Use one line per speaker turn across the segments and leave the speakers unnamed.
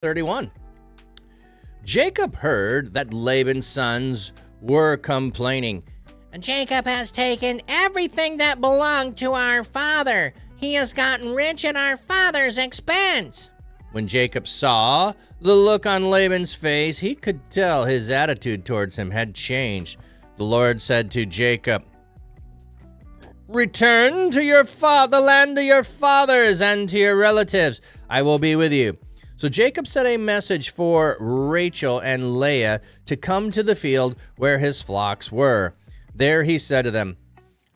31. Jacob heard that Laban's sons were complaining.
Jacob has taken everything that belonged to our father. He has gotten rich at our father's expense.
When Jacob saw the look on Laban's face, he could tell his attitude towards him had changed. The Lord said to Jacob, "Return to your fatherland, to your fathers, and to your relatives. I will be with you." So Jacob sent a message for Rachel and Leah to come to the field where his flocks were. There he said to them,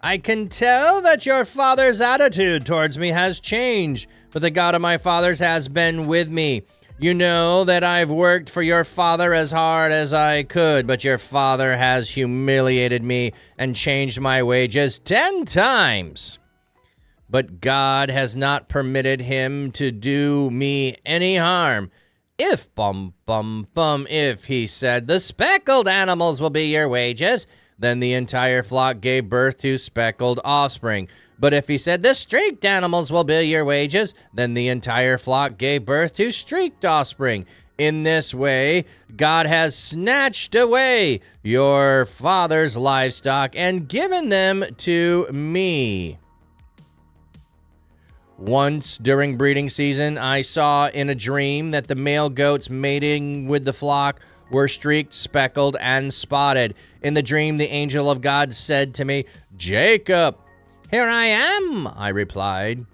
"I can tell that your father's attitude towards me has changed, but the God of my fathers has been with me. You know that I've worked for your father as hard as I could, but your father has humiliated me and changed my wages 10 times. But God has not permitted him to do me any harm. If, if he said, 'The speckled animals will be your wages,' then the entire flock gave birth to speckled offspring. But if he said, 'The streaked animals will be your wages,' then the entire flock gave birth to streaked offspring. In this way, God has snatched away your father's livestock and given them to me. Once during breeding season, I saw in a dream that the male goats mating with the flock were streaked, speckled, and spotted. In the dream, the angel of God said to me, 'Jacob.' 'Here I am,' I replied.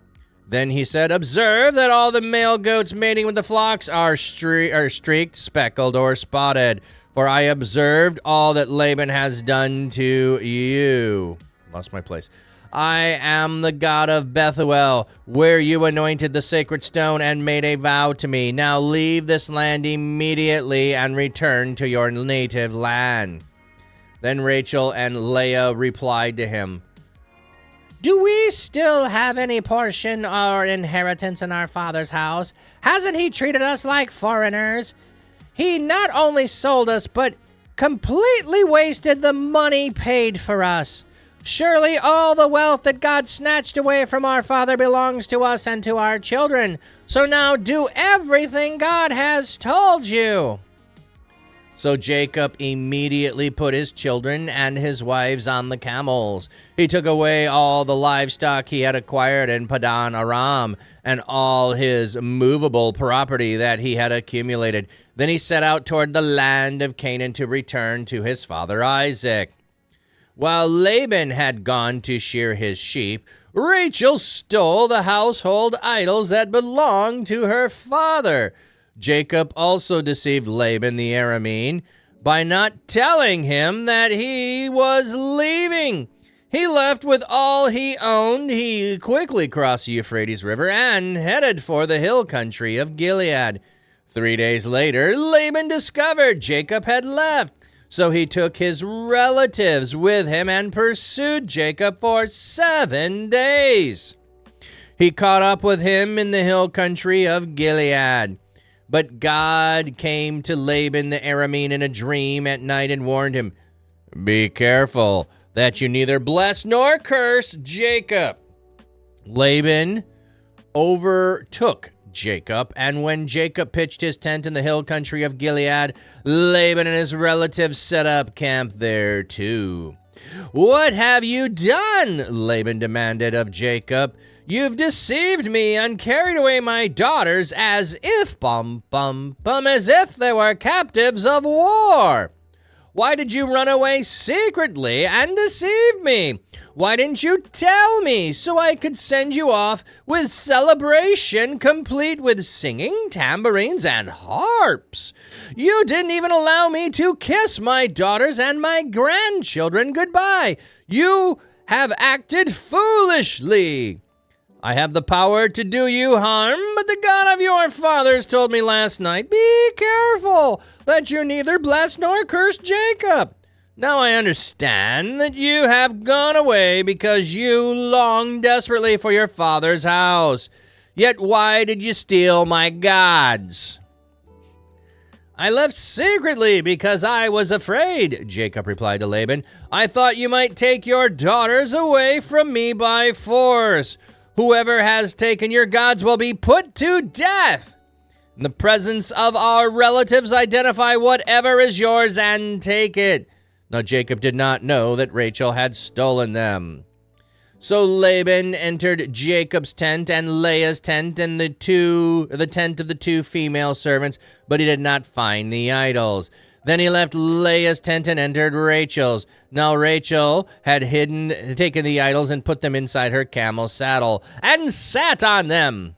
Then he said, 'Observe that all the male goats mating with the flocks are streaked, speckled, or spotted, for I observed all that Laban has done to you.'" Lost my place. "I am the God of Bethuel, where you anointed the sacred stone and made a vow to me. Now leave this land immediately and return to your native land." Then Rachel and Leah replied to him,
"Do we still have any portion or inheritance in our father's house? Hasn't he treated us like foreigners? He not only sold us, but completely wasted the money paid for us. Surely all the wealth that God snatched away from our father belongs to us and to our children. So now do everything God has told you."
So Jacob immediately put his children and his wives on the camels. He took away all the livestock he had acquired in Padan Aram and all his movable property that he had accumulated. Then he set out toward the land of Canaan to return to his father Isaac. While Laban had gone to shear his sheep, Rachel stole the household idols that belonged to her father. Jacob also deceived Laban the Aramean by not telling him that he was leaving. He left with all he owned. He quickly crossed the Euphrates River and headed for the hill country of Gilead. 3 days later, Laban discovered Jacob had left. So he took his relatives with him and pursued Jacob for 7 days. He caught up with him in the hill country of Gilead. But God came to Laban the Aramean in a dream at night and warned him, "Be careful that you neither bless nor curse Jacob." Laban overtook Jacob, and when Jacob pitched his tent in the hill country of Gilead, Laban and his relatives set up camp there too. "What have you done?" Laban demanded of Jacob. "You've deceived me and carried away my daughters as if they were captives of war. Why did you run away secretly and deceive me? Why didn't you tell me so I could send you off with celebration complete with singing, tambourines, and harps? You didn't even allow me to kiss my daughters and my grandchildren goodbye. You have acted foolishly. I have the power to do you harm, but the God of your fathers told me last night, 'Be careful that you neither bless nor curse Jacob.' Now I understand that you have gone away because you long desperately for your father's house. Yet why did you steal my gods?" "I left secretly because I was afraid," Jacob replied to Laban. "I thought you might take your daughters away from me by force. Whoever has taken your gods will be put to death." In the presence of our relatives, identify whatever is yours and take it. Now Jacob did not know that Rachel had stolen them. So Laban entered Jacob's tent and Leah's tent and the tent of the two female servants, but he did not find the idols. Then he left Leah's tent and entered Rachel's. Now Rachel had taken the idols and put them inside her camel's saddle and sat on them.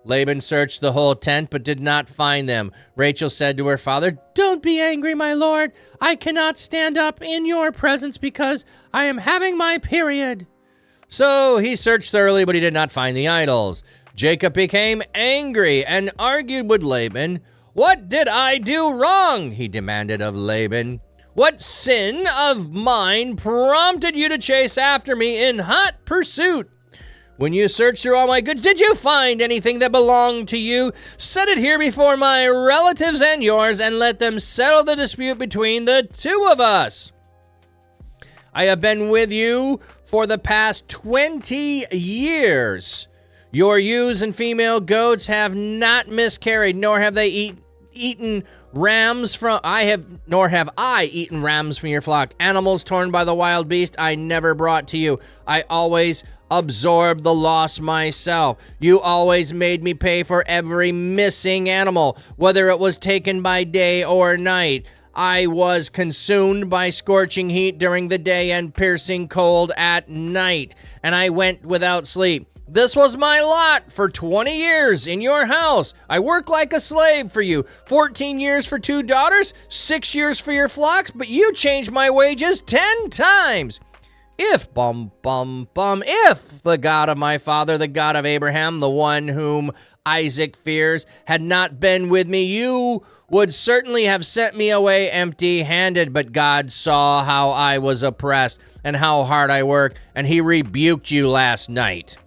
Laban searched the whole tent but did not find them. Rachel said to her father,
"Don't be angry, my lord. I cannot stand up in your presence because I am having my period."
So he searched thoroughly, but he did not find the idols. Jacob became angry and argued with Laban. "What did I do wrong?" he demanded of Laban. "What sin of mine prompted you to chase after me in hot pursuit? When you searched through all my goods, did you find anything that belonged to you? Set it here before my relatives and yours, and let them settle the dispute between the two of us. I have been with you for the past 20 years. Your ewes and female goats have not miscarried, nor have they eaten rams from nor have I eaten rams from your flock. Animals torn by the wild beast I never brought to you. I always absorbed the loss myself. You always made me pay for every missing animal, whether it was taken by day or night. I was consumed by scorching heat during the day and piercing cold at night, and I went without sleep. This was my lot for 20 years in your house. I worked like a slave for you. 14 years for 2 daughters, 6 years for your flocks, but you changed my wages 10 times. If the God of my father, the God of Abraham, the one whom Isaac fears, had not been with me, you would certainly have sent me away empty-handed. But God saw how I was oppressed and how hard I worked, and he rebuked you last night."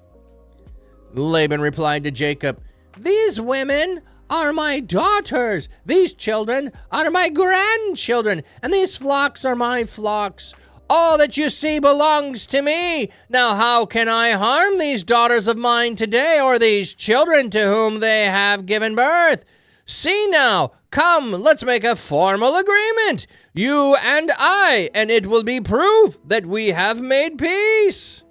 Laban replied to Jacob,
"These women are my daughters, these children are my grandchildren, and these flocks are my flocks. All that you see belongs to me. Now how can I harm these daughters of mine today, or these children to whom they have given birth? See now, come, let's make a formal agreement, you and I, and it will be proof that we have made peace."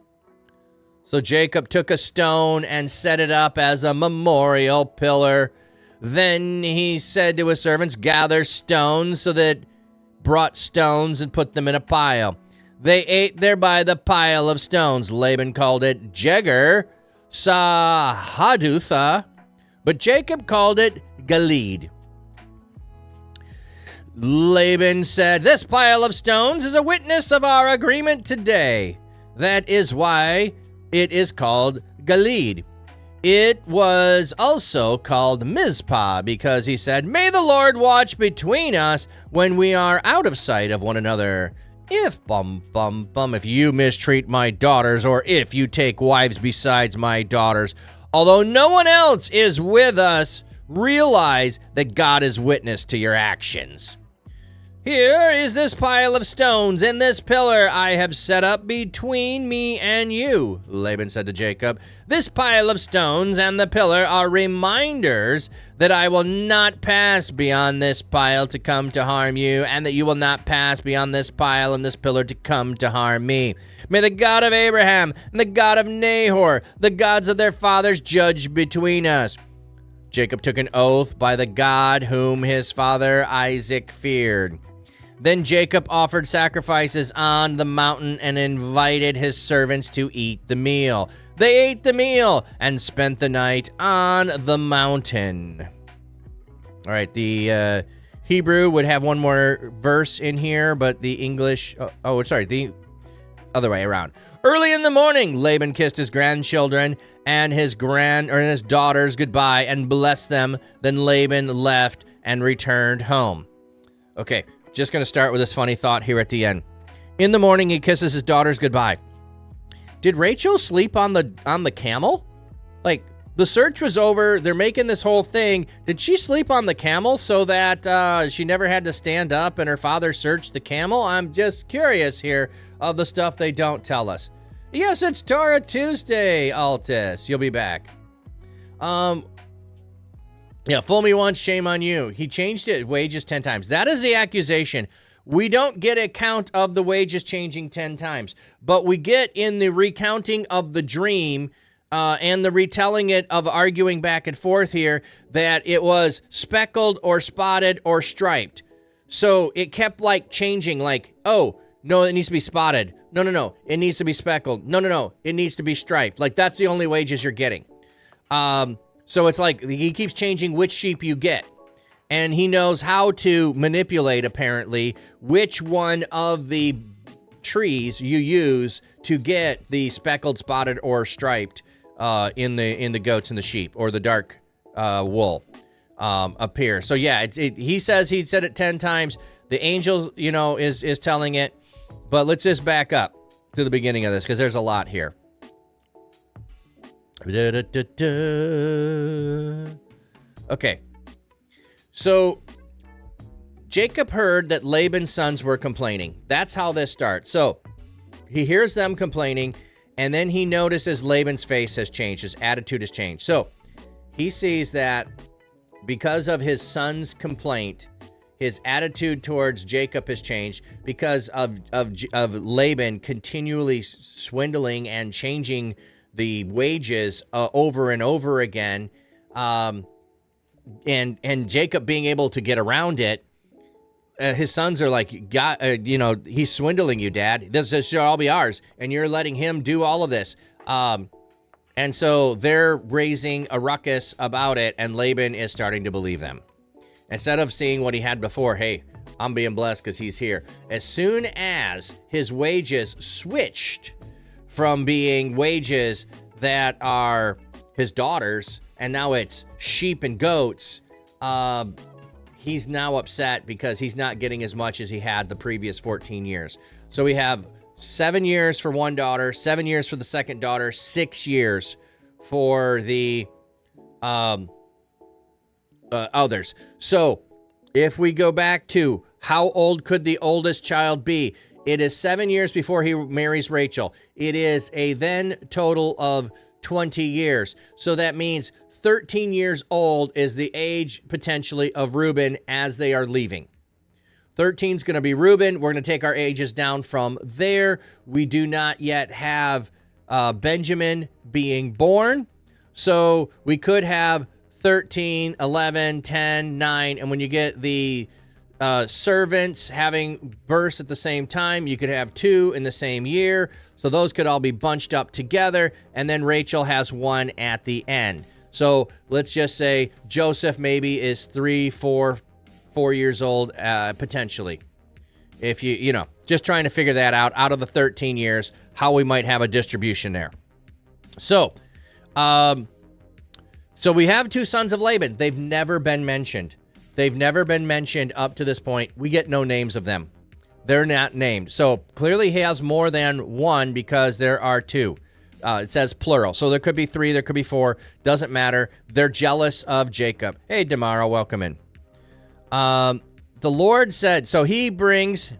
So Jacob took a stone and set it up as a memorial pillar. Then he said to his servants, "Gather stones," so that brought stones and put them in a pile. They ate there by the pile of stones. Laban called it Jegar Sahadutha, but Jacob called it Galeed. Laban said, "This pile of stones is a witness of our agreement today. That is why it is called Galeed. It was also called Mizpah, because he said, 'May the Lord watch between us when we are out of sight of one another. If you mistreat my daughters, or if you take wives besides my daughters, although no one else is with us, realize that God is witness to your actions. Here is this pile of stones and this pillar I have set up between me and you," Laban said to Jacob. "This pile of stones and the pillar are reminders that I will not pass beyond this pile to come to harm you, and that you will not pass beyond this pile and this pillar to come to harm me. May the God of Abraham and the God of Nahor, the gods of their fathers, judge between us." Jacob took an oath by the God whom his father Isaac feared. Then Jacob offered sacrifices on the mountain and invited his servants to eat the meal. They ate the meal and spent the night on the mountain. All right, the Hebrew would have one more verse in here, but the English, the other way around. Early in the morning, Laban kissed his grandchildren and his daughters goodbye and blessed them. Then Laban left and returned home. Okay. Just going to start with this funny thought here at the end. In the morning, he kisses his daughters goodbye. Did Rachel sleep on the camel? Like, the search was over. They're making this whole thing. Did she sleep on the camel so that she never had to stand up and her father searched the camel? I'm just curious here of the stuff they don't tell us. Yes, it's Torah Tuesday, Altus. You'll be back. Yeah, fool me once, shame on you. He changed it, wages 10 times. That is the accusation. We don't get a count of the wages changing 10 times, but we get in the recounting of the dream and the retelling it of arguing back and forth here that it was speckled or spotted or striped. So it kept like changing, like, oh, no, it needs to be spotted. No, it needs to be speckled. No, it needs to be striped. Like, that's the only wages you're getting. So it's like he keeps changing which sheep you get. And he knows how to manipulate, apparently, which one of the trees you use to get the speckled, spotted, or striped in the goats and the sheep, or the dark wool appear. So yeah, he says he said it 10 times. The angel, is telling it. But let's just back up to the beginning of this, because there's a lot here. Okay. So Jacob heard that Laban's sons were complaining. That's how this starts. So he hears them complaining, and then he notices Laban's face has changed. His attitude has changed. So he sees that because of his son's complaint, his attitude towards Jacob has changed because of Laban continually swindling and changing the wages over and over again, and Jacob being able to get around it. His sons are like, God, he's swindling you, Dad. This should all be ours, and you're letting him do all of this. And so they're raising a ruckus about it, and Laban is starting to believe them. Instead of seeing what he had before, hey, I'm being blessed because he's here. As soon as his wages switched from being wages that are his daughters, and now it's sheep and goats, he's now upset because he's not getting as much as he had the previous 14 years. So we have 7 years for one daughter, 7 years for the second daughter, 6 years for the others. So if we go back to how old could the oldest child be, it is 7 years before he marries Rachel. It is a then total of 20 years. So that means 13 years old is the age potentially of Reuben as they are leaving. 13 is going to be Reuben. We're going to take our ages down from there. We do not yet have Benjamin being born. So we could have 13, 11, 10, 9. And when you get the servants having births at the same time, you could have 2 in the same year. So those could all be bunched up together. And then Rachel has 1 at the end. So let's just say Joseph maybe is 3, 4 years old, potentially. If you just trying to figure that out of the 13 years, how we might have a distribution there. So we have 2 sons of Laban. They've never been mentioned. They've never been mentioned up to this point. We get no names of them. They're not named. So clearly he has more than 1 because there are 2. It says plural. So there could be 3, there could be 4. Doesn't matter. They're jealous of Jacob. Hey, Damara, welcome in. The Lord said, so he brings,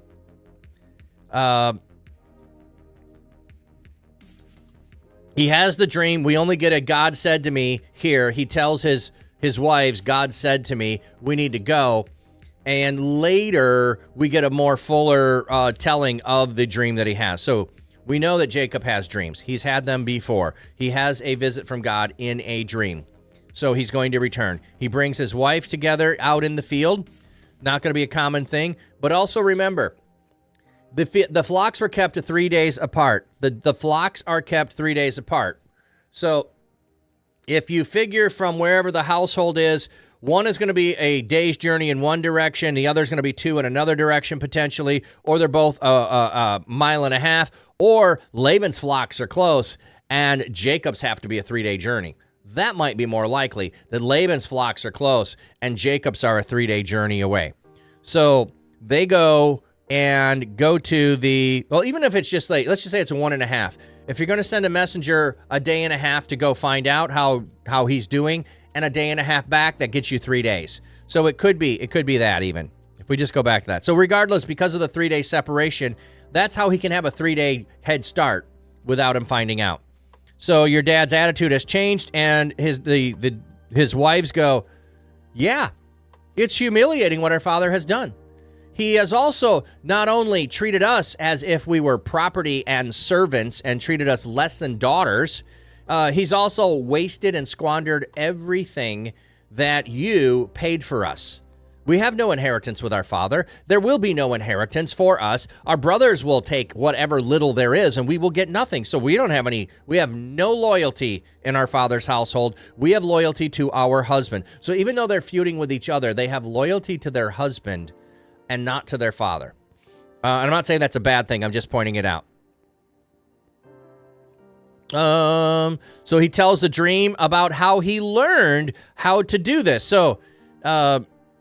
he has the dream. We only get a God said to me here. He tells his wives, God said to me, we need to go. And later we get a more fuller telling of the dream that he has. So we know that Jacob has dreams. He's had them before. He has a visit from God in a dream. So he's going to return. He brings his wife together out in the field. Not going to be a common thing. But also remember, the flocks were kept 3 days apart. The flocks are kept 3 days apart. So if you figure from wherever the household is, one is going to be a day's journey in one direction. The other is going to be 2 in another direction potentially. Or they're both a mile and a half. Or Laban's flocks are close and Jacob's have to be a 3-day journey. That might be more likely that Laban's flocks are close and Jacob's are a 3-day journey away. So they go to even if it's just late, let's just say it's a 1.5. If you're going to send a messenger a day and a half to go find out how he's doing and a day and a half back, that gets you 3 days. So it could be that even if we just go back to that. So regardless, because of the 3-day separation, that's how he can have a 3-day head start without him finding out. So your dad's attitude has changed, and his wives go, Yeah, it's humiliating what our father has done. He has also not only treated us as if we were property and servants and treated us less than daughters, he's also wasted and squandered everything that you paid for us. We have no inheritance with our father. There will be no inheritance for us. Our brothers will take whatever little there is, and we will get nothing. So we have no loyalty in our father's household. We have loyalty to our husband. So even though they're feuding with each other, they have loyalty to their husband and not to their father. And I'm not saying that's a bad thing. I'm just pointing it out. So he tells the dream about how he learned how to do this. So,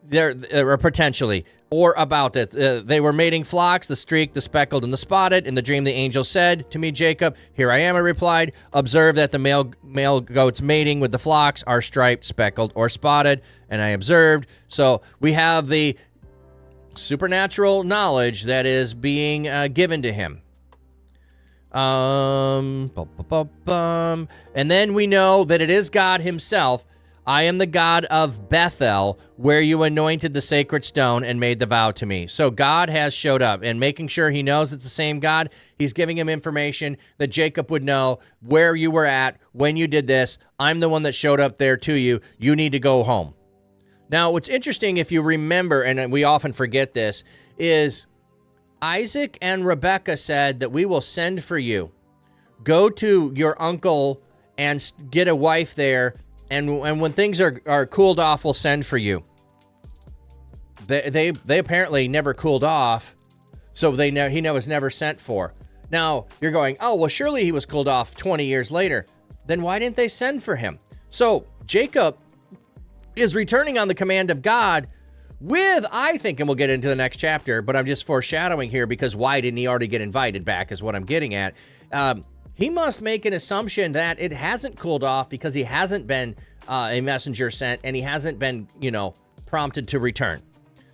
potentially, or about it. They were mating flocks, the streaked, the speckled, and the spotted. In the dream, the angel said to me, Jacob, here I am, I replied. Observe that the male goats mating with the flocks are striped, speckled, or spotted. And I observed. So we have the supernatural knowledge that is being given to him. And then we know that it is God himself. I am the God of Bethel, where you anointed the sacred stone and made the vow to me. So God has showed up, and making sure he knows it's the same God, he's giving him information that Jacob would know where you were at when you did this. I'm the one that showed up there to you. You need to go home. Now, what's interesting, if you remember, and we often forget this, is Isaac and Rebekah said that we will send for you. Go to your uncle and get a wife there, and when things are cooled off, we'll send for you. They apparently never cooled off, so he was never sent for. Now, you're going, oh, well, surely he was cooled off 20 years later. Then why didn't they send for him? So Jacob is returning on the command of God with, I think, and we'll get into the next chapter, but I'm just foreshadowing here because why didn't he already get invited back is what I'm getting at. He must make an assumption that it hasn't cooled off because he hasn't been a messenger sent and he hasn't been, prompted to return.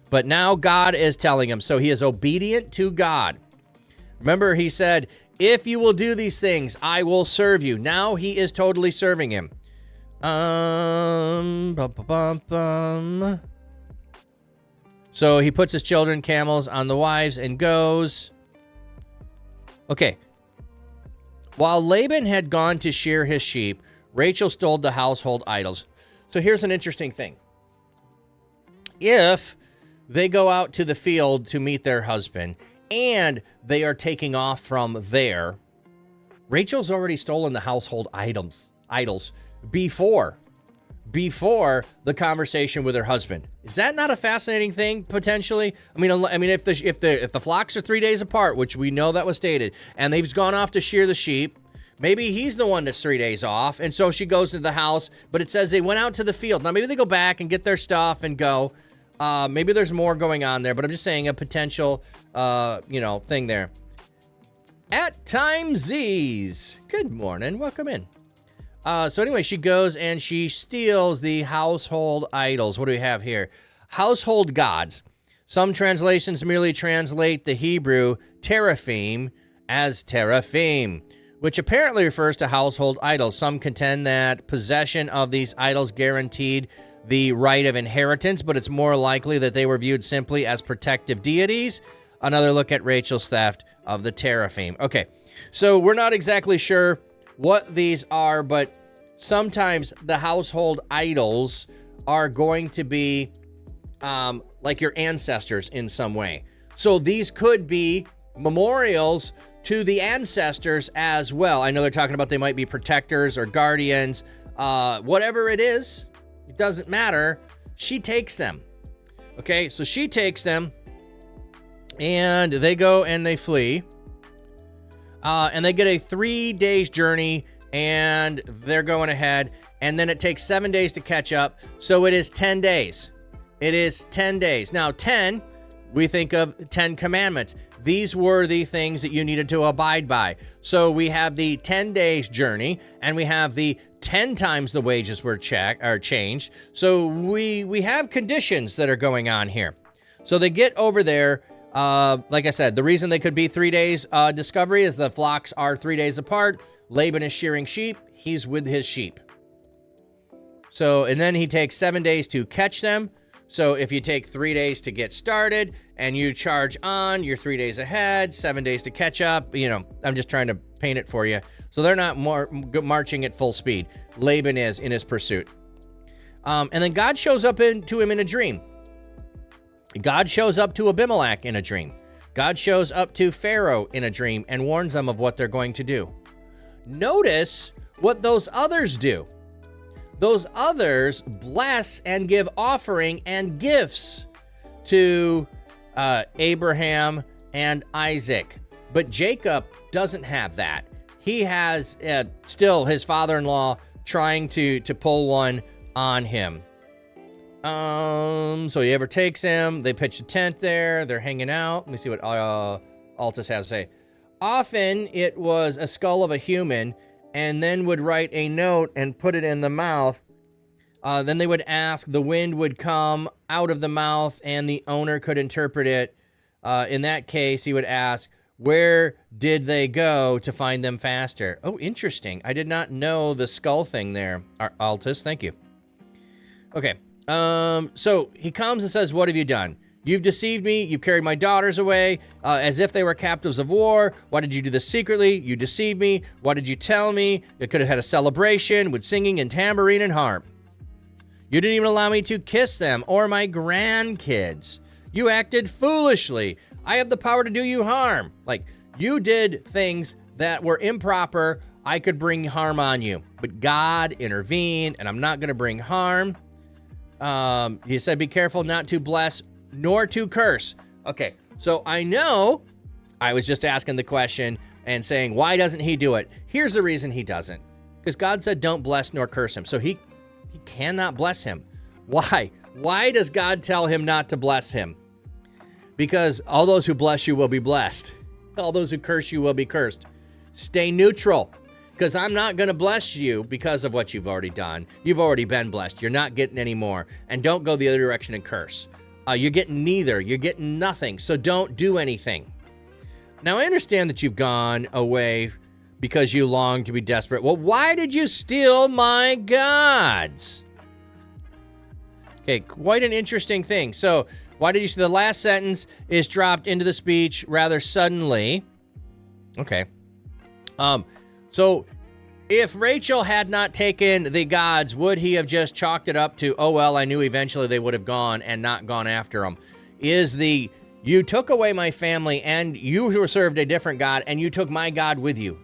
But now God is telling him, so he is obedient to God. Remember, he said, if you will do these things, I will serve you. Now he is totally serving him. So he puts his children, camels, on the wives and goes. Okay. While Laban had gone to shear his sheep, Rachel stole the household idols. So here's an interesting thing. If they go out to the field to meet their husband and they are taking off from there, Rachel's already stolen the household idols before the conversation with her husband. Is that not a fascinating thing potentially? I mean, if the flocks are 3 days apart, which we know that was stated, and they've gone off to shear the sheep, maybe he's the one that's 3 days off, and so she goes into the house. But it says they went out to the field. Now maybe they go back and get their stuff and go. Maybe there's more going on there, but I'm just saying a potential, thing there. At Time Z's. Good morning. Welcome in. So anyway, she goes and she steals the household idols. What do we have here? Household gods. Some translations merely translate the Hebrew teraphim as teraphim, which apparently refers to household idols. Some contend that possession of these idols guaranteed the right of inheritance, but it's more likely that they were viewed simply as protective deities. Another look at Rachel's theft of the teraphim. Okay, so we're not exactly sure what these are, but sometimes the household idols are going to be like your ancestors in some way. So these could be memorials to the ancestors as well. I know they're talking about they might be protectors or guardians. Whatever it is, it doesn't matter. She takes them. Okay, so she takes them and they go and they flee. And they get a 3 days journey and they're going ahead. And then it takes 7 days to catch up. So it is 10 days. It is 10 days. Now, 10, we think of 10 commandments. These were the things that you needed to abide by. So we have the 10 days journey and we have the 10 times the wages were changed. So we have conditions that are going on here. So they get over there. Like I said, the reason they could be 3 days discovery is the flocks are 3 days apart. Laban is shearing sheep. He's with his sheep. So, and then he takes 7 days to catch them. So if you take 3 days to get started and you charge on, you're 3 days ahead, 7 days to catch up. You know, I'm just trying to paint it for you. So they're not marching at full speed. Laban is in his pursuit. And then God shows up to him in a dream. God shows up to Abimelech in a dream. God shows up to Pharaoh in a dream and warns them of what they're going to do. Notice what those others do. Those others bless and give offering and gifts to Abraham and Isaac. But Jacob doesn't have that. He has still his father-in-law trying to pull one on him. So he overtakes him. They pitch a tent there. They're hanging out. Let me see what Altus has to say. Often it was a skull of a human, and then would write a note and put it in the mouth. Then they would ask, the wind would come out of the mouth, and the owner could interpret it. In that case, he would ask, where did they go to find them faster? Oh, interesting. I did not know the skull thing there. Altus, thank you. Okay. So he comes and says, what have you done? You've deceived me. You carried my daughters away as if they were captives of war. Why did you do this secretly? You deceived me. Why did you tell me? You could have had a celebration with singing and tambourine and harp. You didn't even allow me to kiss them or my grandkids. You acted foolishly. I have the power to do you harm. Like, you did things that were improper. I could bring harm on you. But God intervened, and I'm not going to bring harm. He said, be careful not to bless nor to curse. Okay, so I know I was just asking the question and saying, why doesn't he do it? Here's the reason he doesn't. Because God said, don't bless nor curse him. So he cannot bless him. Why? Why does God tell him not to bless him? Because all those who bless you will be blessed. All those who curse you will be cursed. Stay neutral. Because I'm not going to bless you because of what you've already done. You've already been blessed. You're not getting any more. And don't go the other direction and curse. You're getting neither. You're getting nothing. So don't do anything. Now, I understand that you've gone away because you long to be desperate. Well, why did you steal my gods? Okay, quite an interesting thing. So, why did you steal? The last sentence is dropped into the speech rather suddenly. Okay. So, if Rachel had not taken the gods, would he have just chalked it up to, oh, well, I knew eventually they would have gone and not gone after them? You took away my family and you were served a different God and you took my God with you.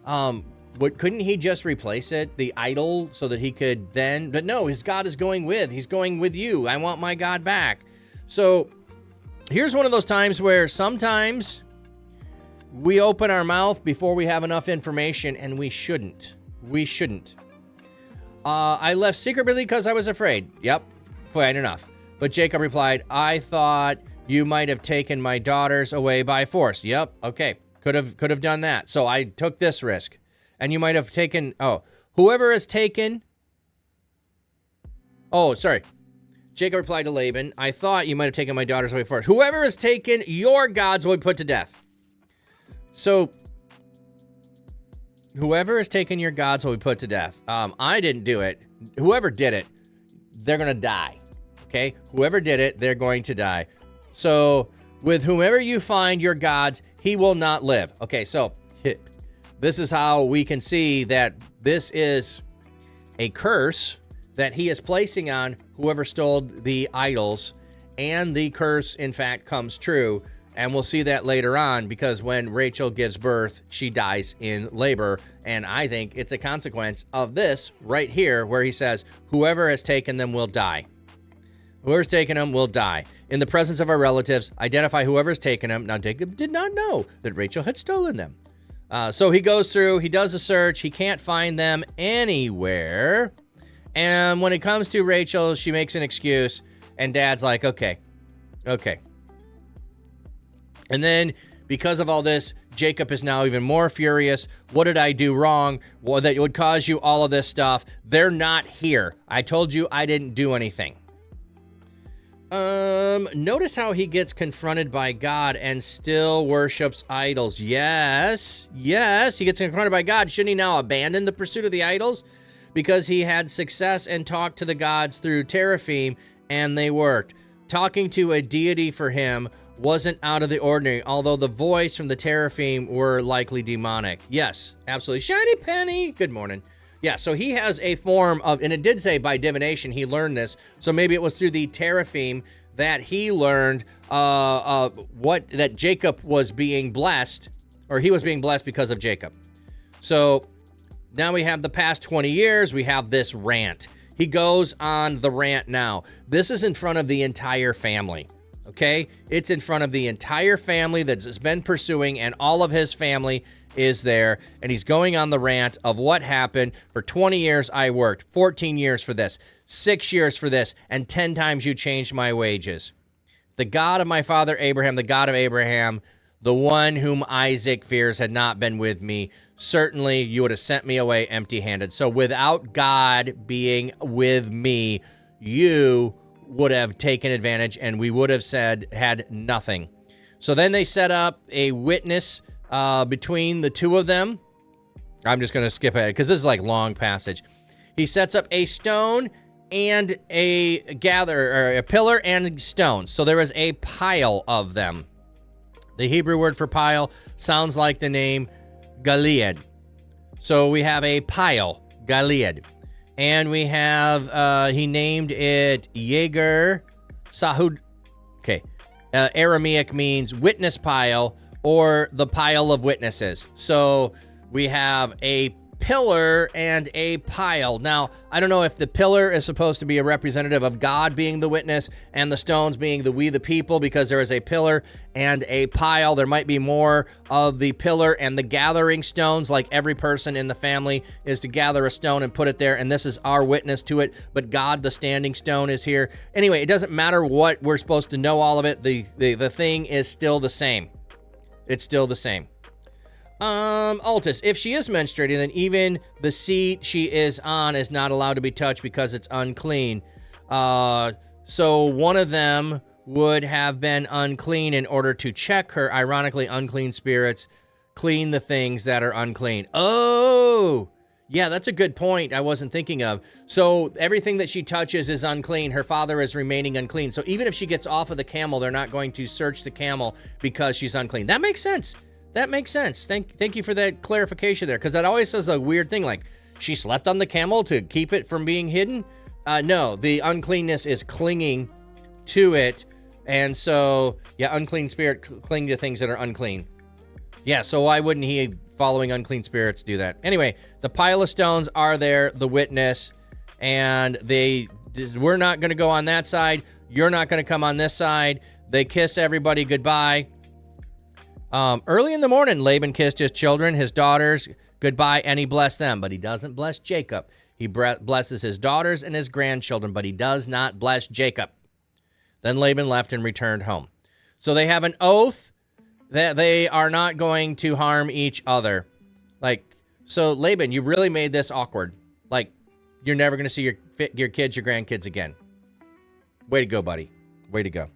Couldn't he just replace it, the idol, so that he could then, but no, his God is going with, he's going with you. I want my God back. So here's one of those times where sometimes we open our mouth before we have enough information, and we shouldn't. We shouldn't. I left secretly because I was afraid. Yep, quite enough. But Jacob replied, I thought you might have taken my daughters away by force. Yep, okay, could have done that. So I took this risk. And you might have taken, whoever has taken, Jacob replied to Laban, I thought you might have taken my daughters away first. Whoever has taken your gods will be put to death. So, whoever has taken your gods will be put to death. I didn't do it. Whoever did it, they're going to die. Okay? Whoever did it, they're going to die. So, with whomever you find your gods, he will not live. Okay, so this is how we can see that this is a curse that he is placing on whoever stole the idols, and the curse, in fact, comes true. And we'll see that later on, because when Rachel gives birth, she dies in labor. And I think it's a consequence of this right here, where he says, whoever has taken them will die. Whoever's taken them will die. In the presence of our relatives, identify whoever's taken them. Now, Jacob did not know that Rachel had stolen them. So he goes through, he does a search, he can't find them anywhere. And when it comes to Rachel, she makes an excuse, and Dad's like, okay. And then, because of all this, Jacob is now even more furious. What did I do wrong? Well, that would cause you all of this stuff. They're not here. I told you I didn't do anything. Notice how he gets confronted by God and still worships idols. Yes, he gets confronted by God. Shouldn't he now abandon the pursuit of the idols? because he had success and talked to the gods through Teraphim, and they worked. Talking to a deity for him wasn't out of the ordinary, although the voice from the Teraphim were likely demonic. Yes, absolutely. Shiny Penny, good morning. Yeah, so he has a form of, and it did say by divination he learned this, so maybe it was through the Teraphim that he learned that Jacob was being blessed, or he was being blessed because of Jacob. So now we have the past 20 years, we have this rant. He goes on the rant now. This is in front of the entire family, okay? It's in front of the entire family that's been pursuing, and all of his family is there, and he's going on the rant of what happened. For 20 years I worked, 14 years for this, 6 years for this, and 10 times you changed my wages. The God of my father Abraham, the God of Abraham, the one whom Isaac fears, had not been with me. Certainly you would have sent me away empty-handed. So without God being with me, you would have taken advantage, and we would have had nothing. So then they set up a witness between the two of them. I'm just going to skip ahead because this is like long passage. He sets up a stone and a pillar and stones. So there is a pile of them. The Hebrew word for pile sounds like the name Galeed. So we have a pile, Galeed. And we have, he named it Yeager Sahud. Okay. Aramaic means witness pile, or the pile of witnesses. So we have a pillar and a pile. Now, I don't know if the pillar is supposed to be a representative of God being the witness and the stones being the we the people, because there is a pillar and a pile. There might be more of the pillar and the gathering stones, like every person in the family is to gather a stone and put it there, and this is our witness to it, but God, the standing stone, is here. Anyway, it doesn't matter what we're supposed to know all of it. The thing is still the same. It's still the same. Altus, if she is menstruating, then even the seat she is on is not allowed to be touched because it's unclean. So one of them would have been unclean in order to check her. Ironically, unclean spirits clean the things that are unclean. Oh, yeah, that's a good point I wasn't thinking of. So everything that she touches is unclean. Her father is remaining unclean. So even if she gets off of the camel, they're not going to search the camel because she's unclean. That makes sense. That makes sense. Thank you for that clarification there, because that always says a weird thing, like she slept on the camel to keep it from being hidden. No, the uncleanness is clinging to it, and so, yeah, unclean spirit cling to things that are unclean. Yeah, so why wouldn't he, following unclean spirits, do that? Anyway, the pile of stones are there, the witness, and we're not going to go on that side. You're not going to come on this side. They kiss everybody goodbye. Early in the morning, Laban kissed his children, his daughters, goodbye, and he blessed them, but he doesn't bless Jacob. He blesses his daughters and his grandchildren, but he does not bless Jacob. Then Laban left and returned home. So they have an oath that they are not going to harm each other. So Laban, you really made this awkward. You're never going to see your kids, your grandkids again. Way to go, buddy. Way to go.